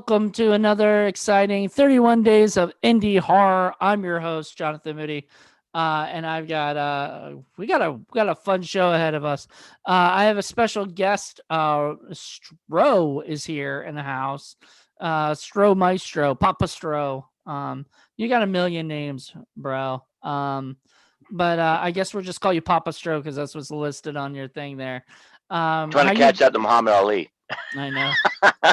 welcome to another exciting 31 days of indie horror. I'm your host, Jonathan Moody. And I've got we got a fun show ahead of us. I have a special guest. Stro is here in the house. Stro Maestro, Papa Stro. You got a million names, bro. But I guess we'll just call you Papa Stro because that's what's listed on your thing there. Trying to catch up to Muhammad Ali. I know.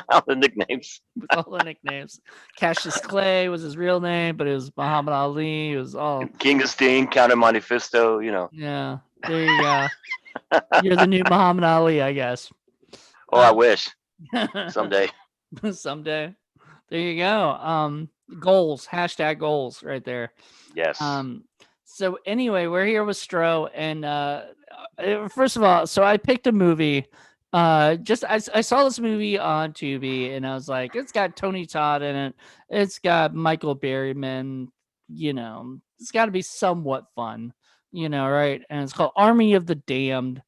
All the nicknames. All the nicknames. Cassius Clay was his real name, but it was Muhammad Ali. It was all King of Sting, Count of Monte Fisto, Yeah, there you go. You're the new Muhammad Ali, I guess. Oh, I wish. Someday. Someday. There you go. Goals. Hashtag goals right there. Yes. So anyway, we're here with Stro, and first of all, so I picked a movie. I saw this movie on Tubi, and I was like, it's got Tony Todd in it. It's got Michael Berryman. It's got to be somewhat fun, right? And it's called Army of the Damned.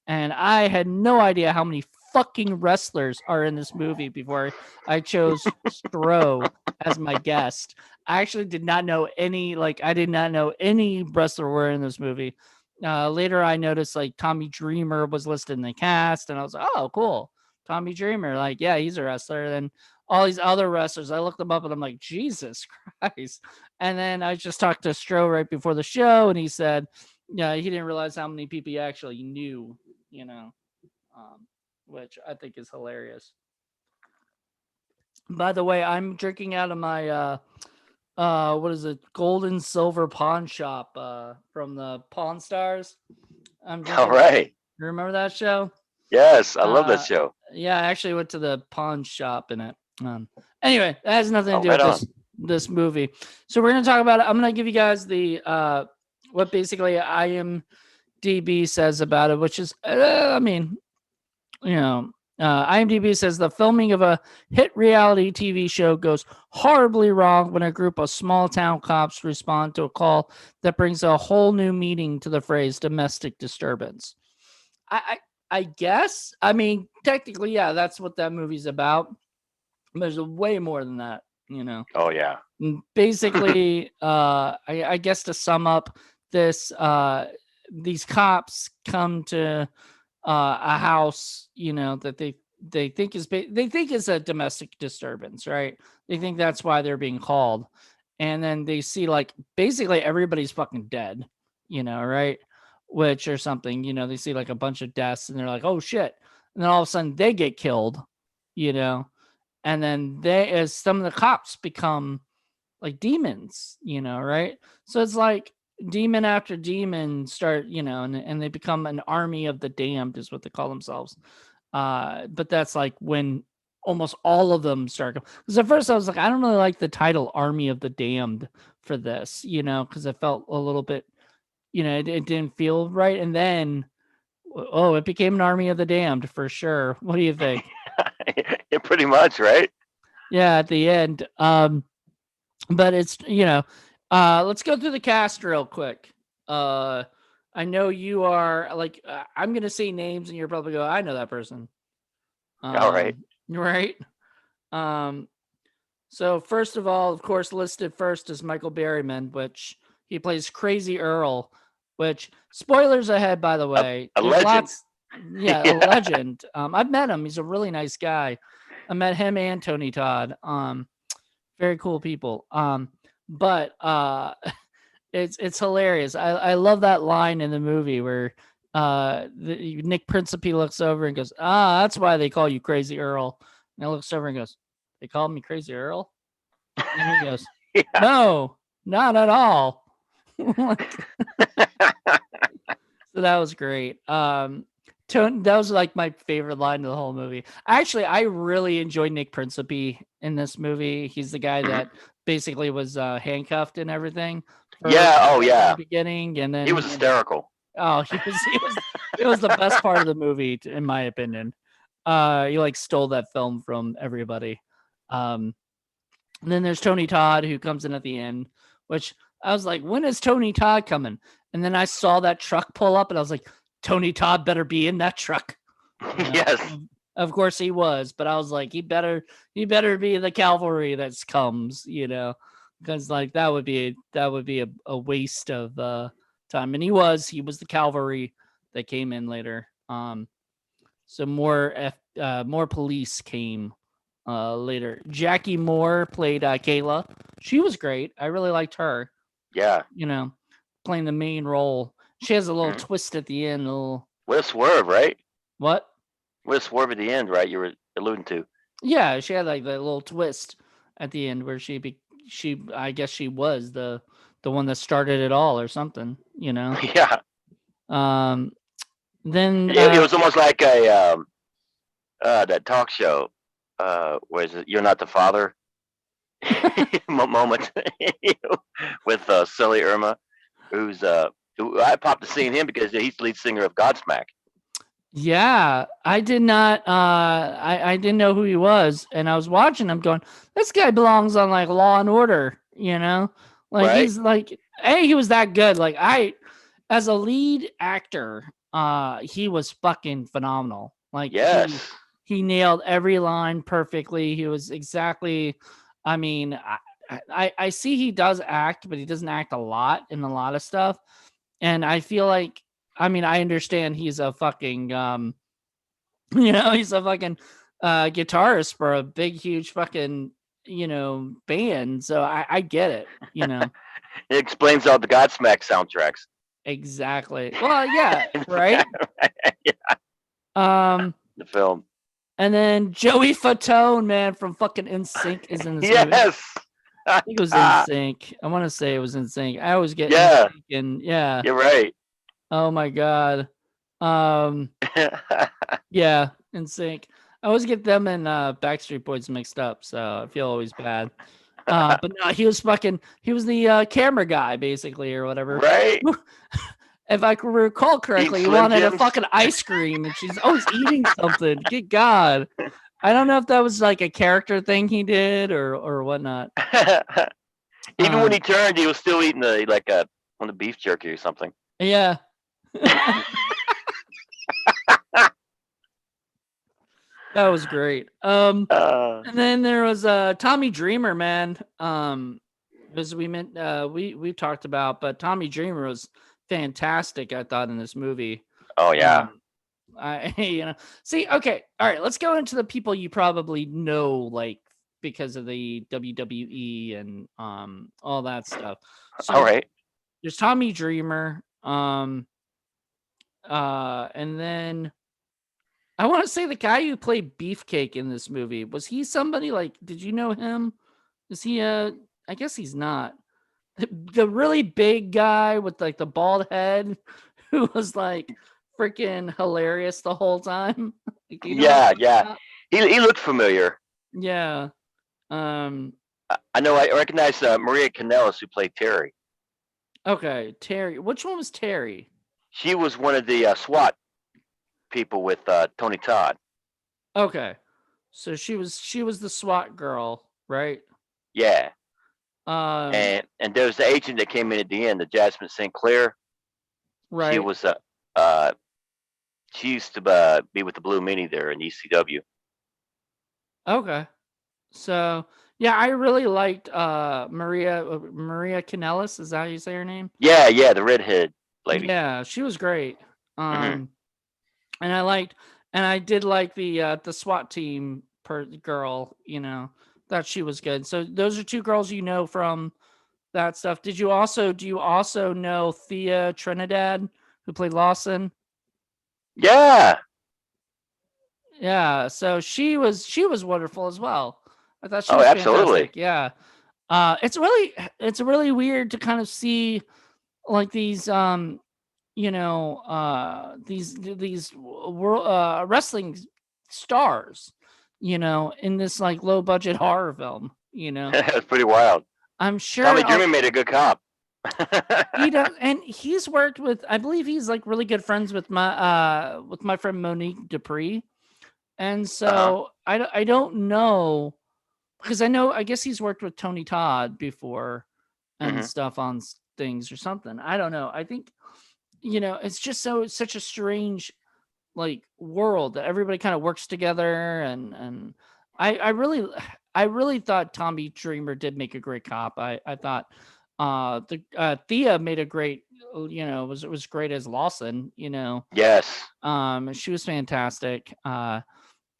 And I had no idea how many fucking wrestlers are in this movie before I chose Stro as my guest. I actually did not know any wrestler were in this movie. Later I noticed like Tommy Dreamer was listed in the cast, and I was like, oh, cool. Tommy Dreamer, like, yeah, he's a wrestler. Then all these other wrestlers, I looked them up and I'm like, Jesus Christ. And then I just talked to Stro right before the show, and he said, yeah, he didn't realize how many people he actually knew, which I think is hilarious. By the way, I'm drinking out of my what is it, gold and silver pawn shop from the Pawn Stars. All right. You remember that show? Yes, I love that show. Yeah, I actually went to the pawn shop in it. Anyway, that has nothing to do with this movie. So we're gonna talk about it. I'm gonna give you guys the what basically IMDb says about it, which is IMDb says the filming of a hit reality TV show goes horribly wrong when a group of small town cops respond to a call that brings a whole new meaning to the phrase domestic disturbance. I guess, technically, yeah, that's what that movie's about. There's way more than that, Oh, yeah. Basically, I guess to sum up this, these cops come to a house, that they think is a domestic disturbance, right? They think that's why they're being called, and then they see like basically everybody's fucking dead, right? Which or something, they see like a bunch of deaths, and they're like, oh shit, and then all of a sudden they get killed, and then as some of the cops become like demons, right? So it's like demon after demon start, and they become an army of the damned is what they call themselves. But that's like when almost all of them start. Because at first I was like, I don't really like the title Army of the Damned for this, because it felt a little bit, it didn't feel right. And then, it became an Army of the Damned for sure. What do you think? Yeah, pretty much, right? Yeah, at the end. But it's, let's go through the cast real quick. I know you are like, I'm going to say names and you're probably go, I know that person. All right. Right. So first of all, of course, listed first is Michael Berryman, which he plays Crazy Earl, which spoilers ahead, by the way. A legend. A legend. I've met him. He's a really nice guy. I met him and Tony Todd. Very cool people. But it's hilarious. I love that line in the movie where Nick Principe looks over and goes, that's why they call you Crazy Earl. And I looks over and goes, they called me Crazy Earl? And he goes, Yeah. No, not at all. So that was great. That was like my favorite line of the whole movie. Actually, I really enjoyed Nick Principe in this movie. He's the guy that basically was handcuffed and everything. The beginning, and then he was hysterical. Oh, it was the best part of the movie, in my opinion. He like stole that film from everybody. And then there's Tony Todd who comes in at the end, which I was like, when is Tony Todd coming? And then I saw that truck pull up, and I was like, Tony Todd better be in that truck. Yes. Of course he was, but I was like, he better be the cavalry that comes, because like that would be a waste of time. And he was the cavalry that came in later. So more police came later. Jackie Moore played Kayla. She was great. I really liked her. Yeah. Playing the main role. She has a little Mhm. twist at the end. With a swerve, right? What? With a swerve at the end, right? You were alluding to. Yeah, she had like that little twist at the end where I guess she was the one that started it all or something. Yeah. Um. Then It was almost like a that talk show. Where is it? You're not the father. Moment with Silly Irma, who's who I popped to seeing him because he's the lead singer of Godsmack. Yeah, I did not. I didn't know who he was, and I was watching him, going, "This guy belongs on like Law and Order." Like Right? he's like, he was that good. Like as a lead actor, he was fucking phenomenal. Like Yes. he nailed every line perfectly. He was exactly. I mean, I see he does act, but he doesn't act a lot in a lot of stuff, and I feel like. I mean, I understand he's a fucking, he's a fucking guitarist for a big, huge fucking, band. So I get it, It explains all the Godsmack soundtracks. Exactly. Well, yeah, right. Yeah, Um, the film. and then Joey Fatone, man, from fucking NSYNC is in this movie. Yes. I think it was NSYNC. I want to say it was NSYNC. I always get Yeah. NSYNC and yeah. You're right. Oh my god. Yeah, NSYNC. I always get them and Backstreet Boys mixed up, so I feel always bad. But no, he was the camera guy basically or whatever. Right. If I can recall correctly, he Slim wanted a Jims. fucking ice cream, and she's always eating something. Good God. I don't know if that was like a character thing he did or whatnot. Even when he turned, he was still eating on the beef jerky or something. Yeah. That was great. And then there was Tommy Dreamer, man. As we've talked about, but Tommy Dreamer was fantastic, I thought, in this movie. Oh yeah. See, okay, all right, let's go into the people you probably know, like because of the WWE and all that stuff. So all right. there's Tommy Dreamer, and then I want to say the guy who played Beefcake in this movie, was he somebody like, did you know him? Is he I guess he's not. The really big guy with like the bald head who was like freaking hilarious the whole time. Yeah. He looked familiar. Yeah. I know. I recognize Maria Kanellis, who played Terry. Okay, Terry. Which one was Terry? She was one of the SWAT people with Tony Todd. Okay, so she was the SWAT girl, right? Yeah. And there was the agent that came in at the end, the Jasmine Sinclair. Right. She was she used to be with the Blue Mini there in ECW. Okay. So yeah, I really liked Maria Kanellis. Is that how you say her name? Yeah, the redhead lady. Yeah, she was great. Mhm. And I did like the SWAT team girl. Thought she was good. So those are two girls from that stuff. Do you also know Thea Trinidad, who played Lawson? Yeah. Yeah, so she was wonderful as well. I thought she Oh, was absolutely. fantastic. Yeah. It's really weird to kind of see like these these world wrestling stars, in this like low budget horror film, It's pretty wild. I'm sure Tommy Dreamer made a good cop. he does, and he's worked with, I believe he's like really good friends with my friend Monique Dupree. And so I don't know, because I guess he's worked with Tony Todd before and stuff on things or something. I don't know. I think, it's just such a strange like world that everybody kind of works together, and I really I really thought Tommy Dreamer did make a great cop. I thought the Thea made a great, was great as Lawson, Yes. she was fantastic.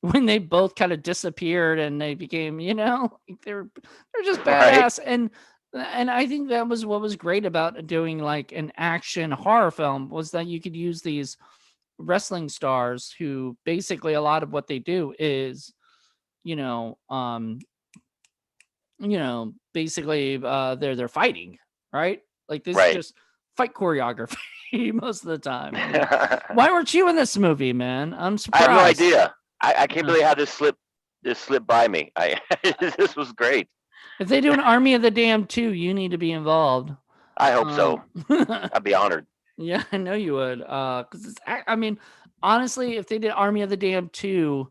When they both kind of disappeared and they became, like they're just Right. badass. And I think that was what was great about doing like an action horror film, was that you could use these wrestling stars who basically a lot of what they do is, you know, um, basically they're fighting, right? Like this is Right. just fight choreography most of the time. Why weren't you in this movie, man? I'm I have no surprised. idea. I can't Yeah. believe how this slipped by me. This was great. If they do an Army of the Damned 2, you need to be involved. I hope so. I'd be honored. Yeah, I know you would. Because I mean, honestly, if they did Army of the Damned 2,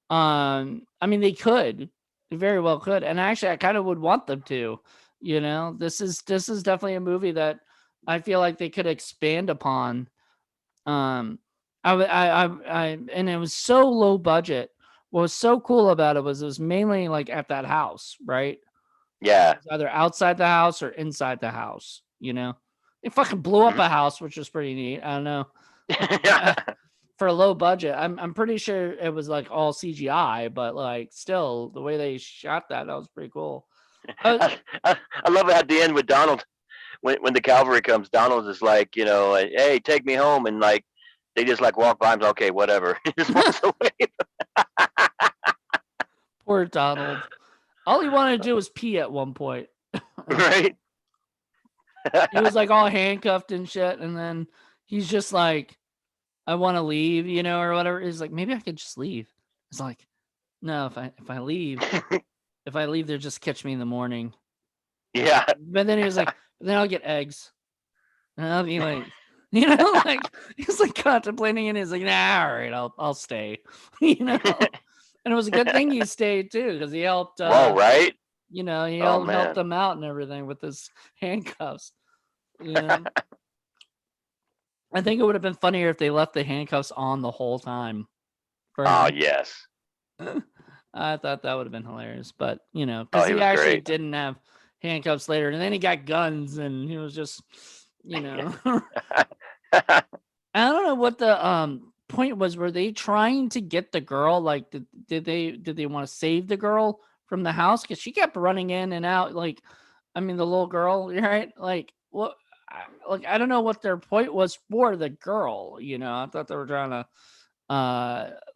I mean, they could, they very well could, and actually, I kind of would want them to. This is definitely a movie that I feel like they could expand upon. And it was so low budget. What was so cool about it was mainly like at that house, right? Yeah. It's either outside the house or inside the house. They fucking blew up a house, which was pretty neat. I don't know. For a low budget, I'm pretty sure it was like all CGI, but like still the way they shot that was pretty cool. I love it at the end with Donald when the cavalry comes. Donald is like, hey, take me home, and like they just like walk by him. Okay, whatever. He just walks away. Poor Donald. All he wanted to do was pee at one point. Right. He was like all handcuffed and shit, and then he's just like, I want to leave, or whatever. He's like, maybe I could just leave. It's like, no, if I leave, they'll just catch me in the morning. Yeah. But then he was like, then I'll get eggs. And I'll be like, like he's like contemplating, and he's like, nah, all right, I'll stay. And it was a good thing he stayed too, because he helped Whoa, right? he Oh, helped man. them out and everything with his handcuffs. I think it would have been funnier if they left the handcuffs on the whole time. Oh, yes. I thought that would have been hilarious, but Oh, because he he was actually great. didn't have handcuffs later, and then he got guns, and he was just, I don't know what the point was. Were they trying to get the girl? Like, did they want to save the girl from the house? Because she kept running in and out. Like, I mean, the little girl, right? Like, what? Like, I don't know what their point was for the girl. I thought they were trying to,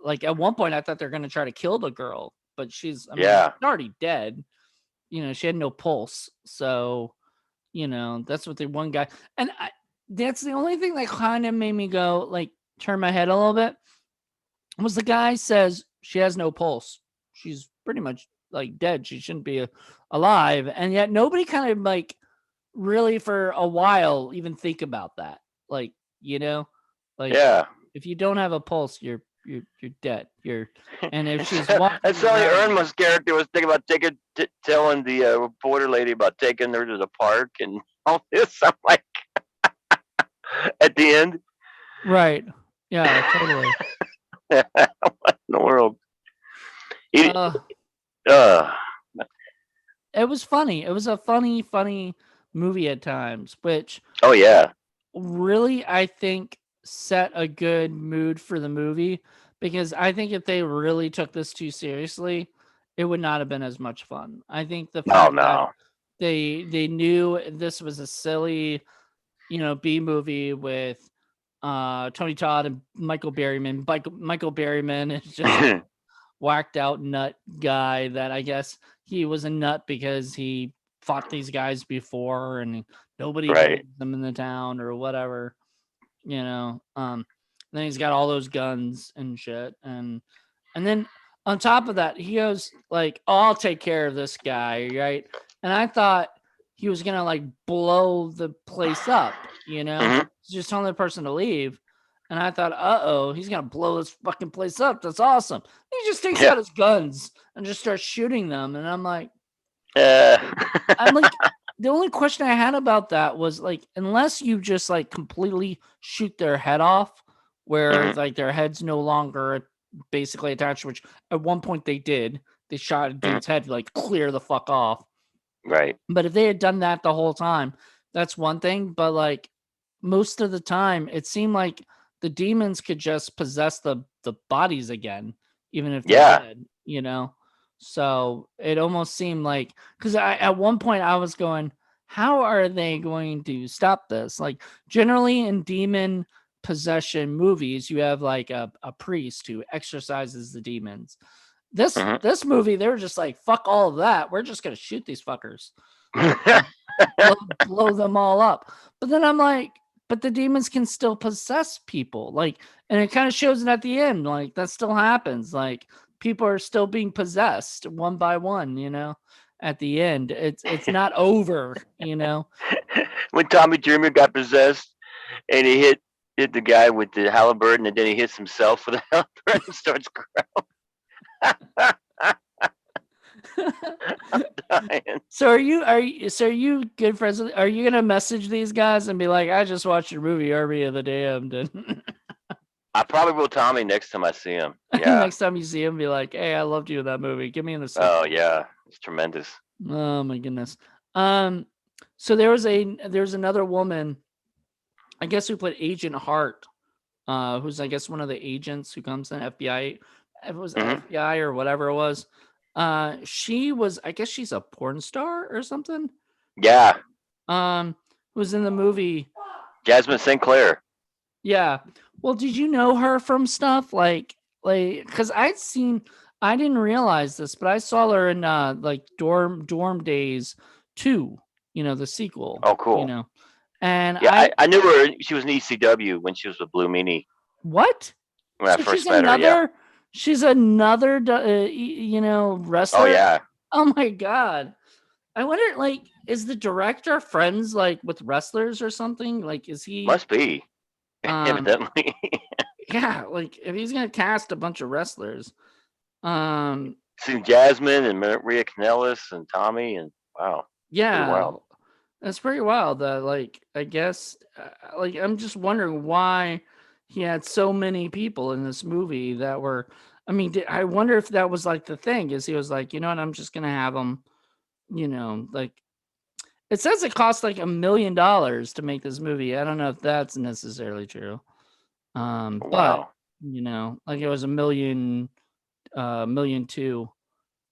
like at one point I thought they're gonna try to kill the girl, but she's Yeah. already dead. She had no pulse, so that's what the one guy. And that's the only thing that kind of made me go like turn my head a little bit, was the guy says she has no pulse, she's pretty much like dead, she shouldn't be alive, and yet nobody kind of like really for a while even think about that, like like Yeah. if you don't have a pulse, you're dead. And if she's walking And Sally around, Irma's character was thinking about telling the reporter lady about taking her to the park and all this. I'm like, at the end, right? Yeah, totally. what in the world? He, Uh, uh, it was funny. It was a funny movie at times, which oh yeah, really I think set a good mood for the movie, because I think if they really took this too seriously, it would not have been as much fun. I think the oh fact that no, they knew this was a silly, B movie with Tony Todd and Michael Berryman. Michael Berryman is just whacked out nut guy that I guess he was a nut because he fought these guys before and nobody right, believes them in the town or whatever. Then he's got all those guns and shit, and then on top of that he goes like, oh, I'll take care of this guy, right? And I thought he was gonna like blow the place up, Mhm. just telling the person to leave. And I thought, uh-oh, he's gonna blow this fucking place up, that's awesome. He just takes Yeah. out his guns and just starts shooting them, and I'm like, Uh, the only question I had about that was like, unless you just like completely shoot their head off, where Mhm. like their head's no longer basically attached, which at one point they did. They shot a Mhm. dude's head like clear the fuck off. Right. But if they had done that the whole time, that's one thing. But like most of the time, it seemed like the demons could just possess the bodies again, even if they're Yeah. dead, you know? So it almost seemed like because I at one point I was going, how are they going to stop this? Like generally in demon possession movies, you have like a priest who exorcises the demons. Mhm. This movie, they were just like, fuck all of that. We're just gonna shoot these fuckers. Blow them all up. But then I'm like, but the demons can still possess people. Like, and it kind of shows it at the end. Like, that still happens. Like, people are still being possessed one by one, you know, at the end. It's not over, you know. When Tommy Dreamer got possessed and he hit the guy with the halberd and then he hits himself with the halberd and starts crying. I'm dying. So are you good friends with, are you gonna message these guys and be like, I just watched your movie Army of the Damned, and I probably will Tommy next time I see him. Yeah. next time you see him, be like, hey, I loved you in that movie. Give me in the Oh sequel. yeah. It's tremendous. Oh my goodness. Um, so there's another woman, I guess, who played Agent Hart, who's I guess one of the agents who comes in FBI. If it was Mhm. FBI or whatever it was. She was, I guess, she's a porn star or something. Yeah. Um, who was in the movie. Jasmine Sinclair. Yeah. Well, did you know her from stuff like because I didn't realize this, but I saw her in like Dorm Days 2, you know, the sequel, Oh, you cool. know. And Yeah, I knew her. She was in ECW when she was with Blue Meanie what? when I So first met her. Yeah. she's another you know, Oh wrestler. yeah. Oh my god. I wonder, like, is the director friends like with wrestlers or something? Like, is he Must be. um Evidently. yeah, like if he's gonna cast a bunch of wrestlers. Um, Seen Jasmine and Maria Kanellis and Tommy and wow, pretty yeah, wild. that's pretty wild. That like I guess like I'm just wondering why he had so many people in this movie that were. I mean, I wonder if that was like the thing is he was like, you know what, I'm just gonna have them. You know, like it says it cost like $1 million to make this movie. I don't know if that's necessarily true. But Wow. you know, like it was million two.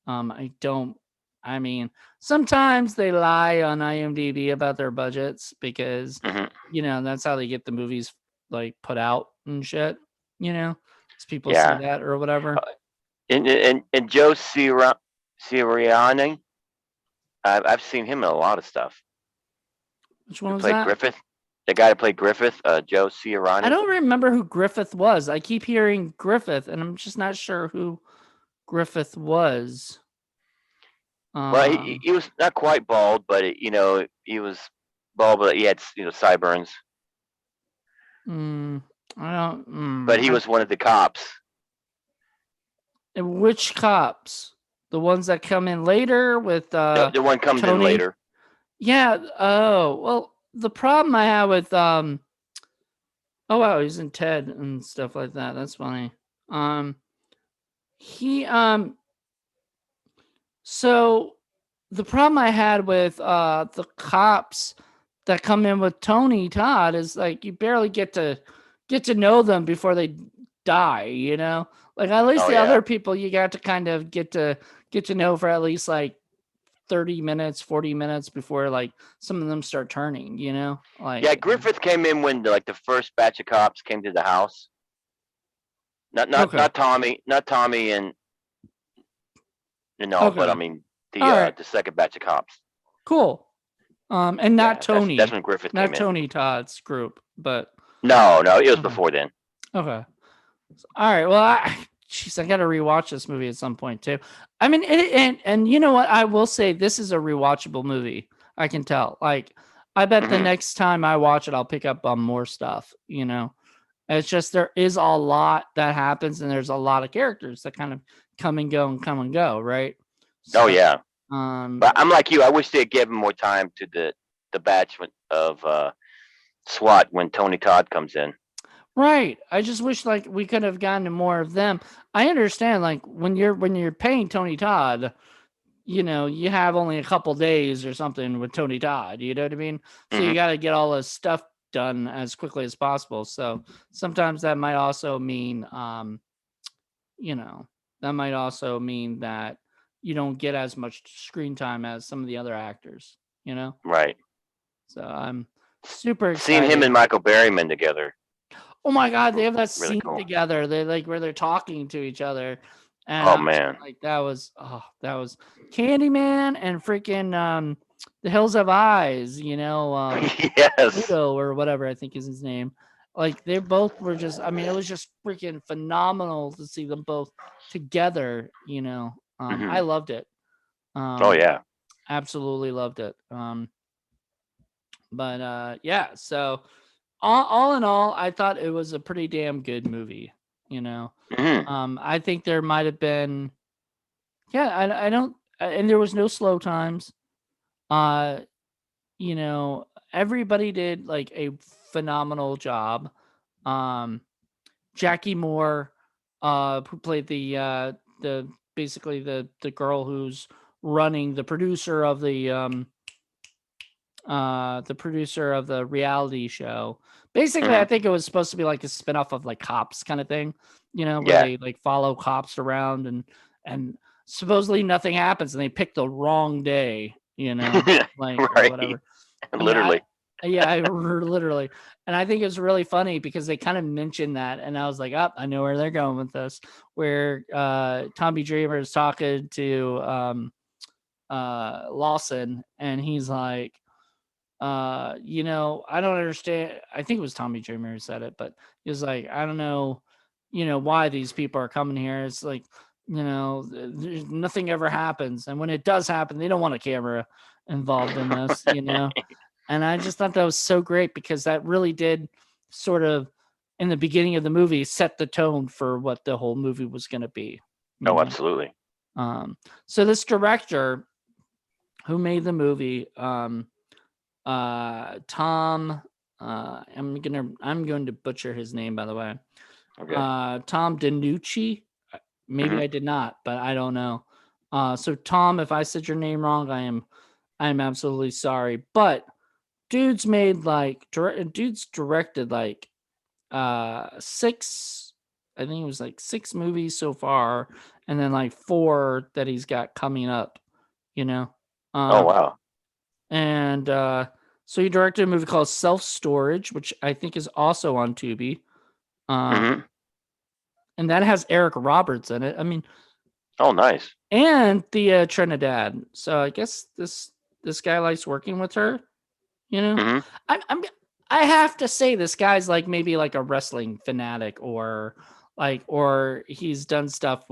I don't. I mean, sometimes they lie on IMDb about their budgets because Hmm. you know that's how they get the movies like put out and shit. You know, as people see Yeah. that or whatever. And Joe Sirianni, I've seen him in a lot of stuff. Which Who one was played that? Griffith? The guy who played Griffith, Joe I Sirianni. don't remember who Griffith was. I keep hearing Griffith, and I'm just not sure who Griffith was. Well, he was not quite bald, but he was bald, but he had sideburns. mm, I don't. But he was one of the cops. And which cops? The ones that come in later with The one comes in Tony. later. Yeah. Oh well, the problem I have with oh wow, he's in Ted and stuff like that. That's funny. He so the problem I had with the cops that come in with Tony Todd is like you barely get to know them before they die, you know? Like at least Oh the yeah. other people you got to kind of get to know for at least like 30 minutes, 40 minutes before like some of them start turning, you know? Yeah, Like Griffith came in when the first batch of cops came to the house. okay. Not Tommy and all, but I Okay. mean All right. the second batch of cops. Cool. And not Yeah, that's Tony, when Griffith not came in. Tony Todd's group, but No, it was okay. before then. Okay. All right. Well, jeez, I got to rewatch this movie at some point too. I mean, and you know what? I will say this is a rewatchable movie. I can tell. Like, I bet the Hmm. next time I watch it, I'll pick up on more stuff. You know, it's just there is a lot that happens, and there's a lot of characters that kind of come and go, right? Oh So, yeah, um, but I'm like you. I wish they'd given more time to the batch of SWAT when Tony Todd comes in. Right. I just wish like we could have gotten more of them. I understand like when you're paying Tony Todd, you have only a couple days or something with Tony Todd. You know what I mean? So you Hmm. got to get all this stuff done as quickly as possible. So sometimes that might also mean, you know, that might also mean that you don't get as much screen time as some of the other actors. You know, Right. so I'm super Seeing him excited. and Michael Berryman together, Oh my god, they have that really scene cool. together. They like where they're talking to each other, and Oh I was man. like, that was Candyman and freaking The Hills Have Eyes. Yes. Pluto or whatever I think is his name. Like they both were just. I mean, it was just freaking phenomenal to see them both together. I Hmm. loved it. Oh Um, yeah. Absolutely loved it. But yeah. So all in all, I thought it was a pretty damn good movie. You know, Hmm. I think there might have been, yeah, I don't, and there was no slow times. Uh, you know, Everybody did like a phenomenal job. Um, Jackie Moore, who played the basically the girl who's running the producer of the reality show. Basically, I Hmm. think it was supposed to be like a spinoff of like Cops kind of thing, where Yeah. they like follow cops around and supposedly nothing happens and they pick the wrong day, like or Right. whatever. I mean, Literally. I literally, and I think it was really funny because they kind of mentioned that, and I was like, "Up, I know where they're going with this." Where Tommy Dreamer is talking to Lawson, and he's like, I don't understand. I think it was Tommy Dreamer who said it, but he was like, I don't know, why these people are coming here. It's like, nothing ever happens. And when it does happen, they don't want a camera involved in this, Right. And I just thought that was so great because that really did sort of, in the beginning of the movie, set the tone for what the whole movie was going to be, you Oh, know. absolutely. Um, so this director who made the movie, Tom. I'm going to butcher his name, by the way. Okay. Tom DiNucci. Maybe Hmm. I did not, but I don't know. So Tom, if I said your name wrong, I am absolutely sorry. But dude's directed like six. I think it was like six movies so far, and then like four that he's got coming up. You know, Oh um, wow. and so he directed a movie called Self Storage, which I think is also on Tubi. Hmm. And that has Eric Roberts in it. I mean, Oh nice. and Thea Trinidad. So I guess this guy likes working with her. You know, Hmm. I'm I have to say this guy's like maybe like a wrestling fanatic or he's done stuff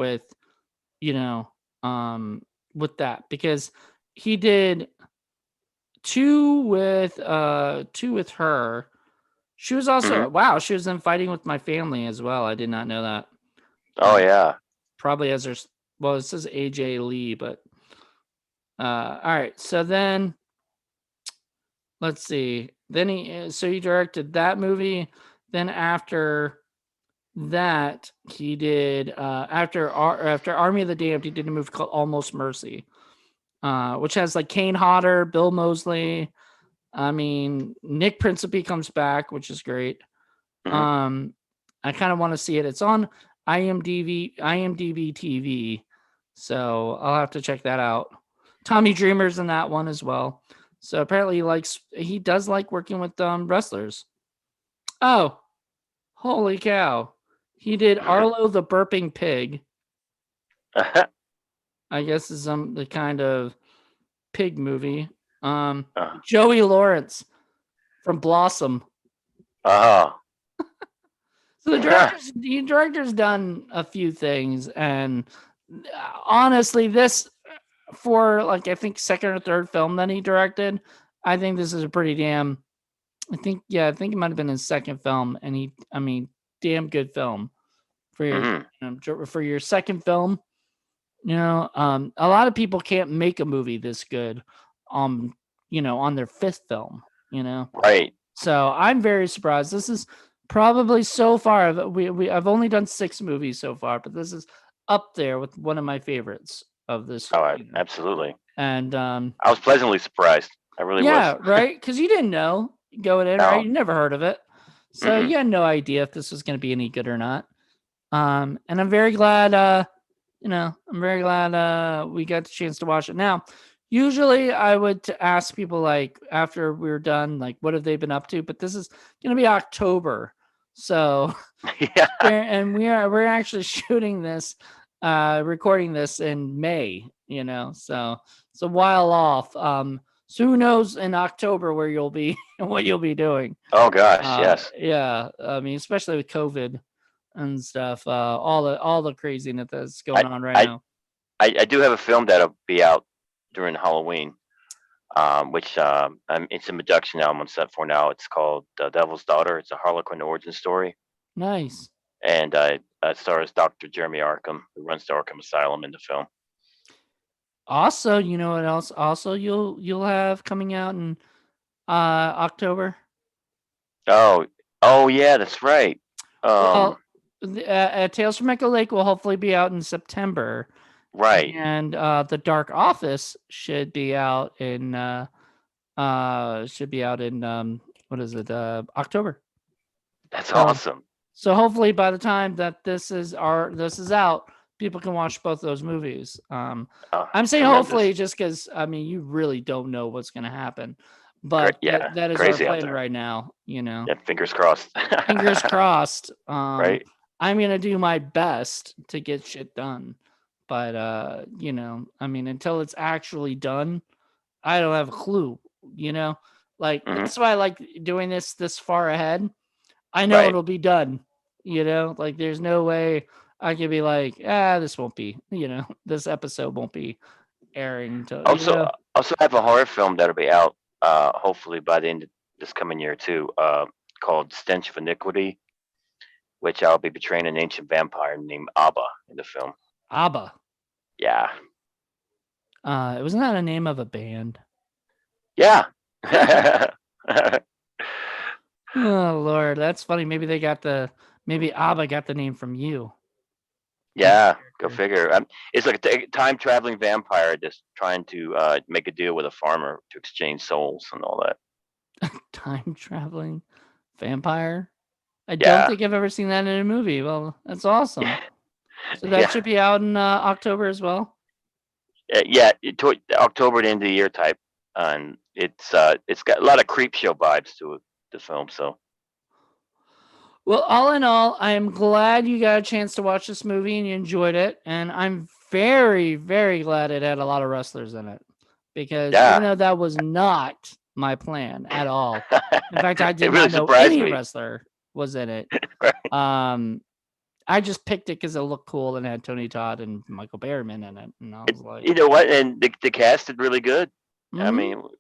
you know um with that because he did two with her. She was also Hmm. wow, she was in Fighting with My Family as well. I did not know that. Oh yeah. Probably as her well, it says AJ Lee, but all right. So then let's see. Then he directed that movie. Then after that, he did after Army of the Damned, he did a movie called Almost Mercy, which has like Kane Hodder, Bill Moseley. I mean, Nick Principe comes back, which is great. Hmm. Um, I kind of want to see it. It's on IMDb TV, so I'll have to check that out. Tommy Dreamer's in that one as well. So apparently he does like working with wrestlers. Oh, holy cow! He did Arlo the Burping Pig. I guess is the kind of pig movie. Um, Joey Lawrence from Blossom. Oh. So the director's done a few things, and honestly, this for like I think second or third film that he directed, I think this is a pretty damn. I think it might have been his second film, and I mean, damn good film for Hmm. for your second film. A lot of people can't make a movie this good, on their fifth film. Right. So I'm very surprised. This is Probably so far. I've only done 6 movies so far, but this is up there with one of my favorites of this. Oh, absolutely. And I was pleasantly surprised. I really was. yeah, right. Because you didn't know going in, right? No. You never heard of it, so Mm-mm. you had no idea if this was going to be any good or not. And I'm very glad. I'm very glad we got the chance to watch it. Now, usually I would ask people like after we were done, like what have they been up to? But this is going to be October, so Yeah. and we're actually shooting this, recording this in May. So it's a while off. So who knows in October where you'll be and what you'll be doing. Oh gosh, yes. Yeah, I mean, especially with COVID and stuff, all the craziness that's going on right I, now. I do have a film that'll be out during Halloween, which it's a production now I'm on set for now. It's called The Devil's Daughter. It's a Harlequin origin story, Nice. and it stars Dr. Jeremy Arkham, who runs the Arkham Asylum in the film. Also, you know what else? Also, you'll have coming out in October. Oh yeah, that's right. Well, Tales from Echo Lake will hopefully be out in September, Right. and The Dark Office should be out in what is it? October. That's awesome. So hopefully by the time that this is out, people can watch both those movies. I'm saying tremendous. hopefully just because I mean you really don't know what's going to happen, but that is our plan right now. Yeah, fingers crossed. Fingers crossed. Right. I'm gonna do my best to get shit done, but I mean until it's actually done, I don't have a clue. Like that's why I like doing this far ahead. I know it'll be done. Like there's no way I could be like, this won't be. This episode won't be airing. Also have a horror film that'll be out hopefully by the end of this coming year too, called Stench of Iniquity, which I'll be portraying an ancient vampire named Abba in the film. Abba. Yeah. Wasn't that a name of a band? Yeah. Oh Lord, that's funny. Maybe Abba got the name from you. Yeah, go figure. It's like a time traveling vampire just trying to make a deal with a farmer to exchange souls and all that. Time traveling vampire? I don't think I've ever seen that in a movie. Well, that's awesome. So that should be out in October as well. Yeah, October, the end of the year type, and it's got a lot of creep show vibes to it, the film. So, well, all in all, I am glad you got a chance to watch this movie and you enjoyed it, and I'm very, very glad it had a lot of wrestlers in it because even though that was not my plan at all, in fact, I did not know any wrestler was in it. I just picked it because it looked cool and had Tony Todd and Michael Berryman in it, and I was like, you know what? And the cast did really good. Mm-hmm. I mean, it was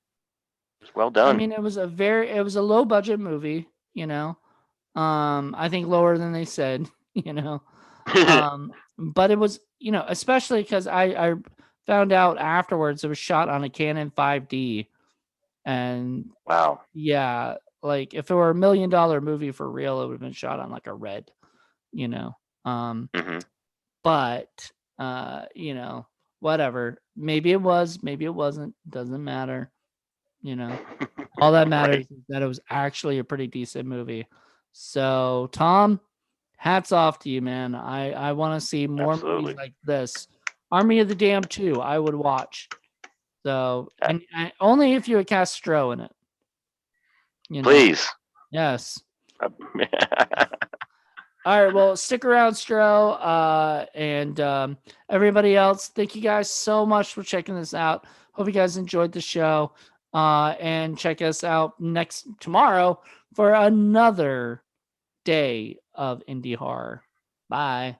well done. I mean, it was a low budget movie, I think lower than they said, but it was, especially because I found out afterwards it was shot on a Canon 5D, and wow, yeah, like if it were $1 million movie for real, it would have been shot on like a red. But whatever, maybe it was, maybe it wasn't, doesn't matter. All that matters is that it was actually a pretty decent movie. So Tom, hats off to you, man. I want to see more movies like this. Army of the Damned 2 I would watch. So and only if you would cast Stro in it. Please. Yes. All right, well, stick around, Stro, and everybody else. Thank you guys so much for checking this out. Hope you guys enjoyed the show, and check us out tomorrow for another day of indie horror. Bye.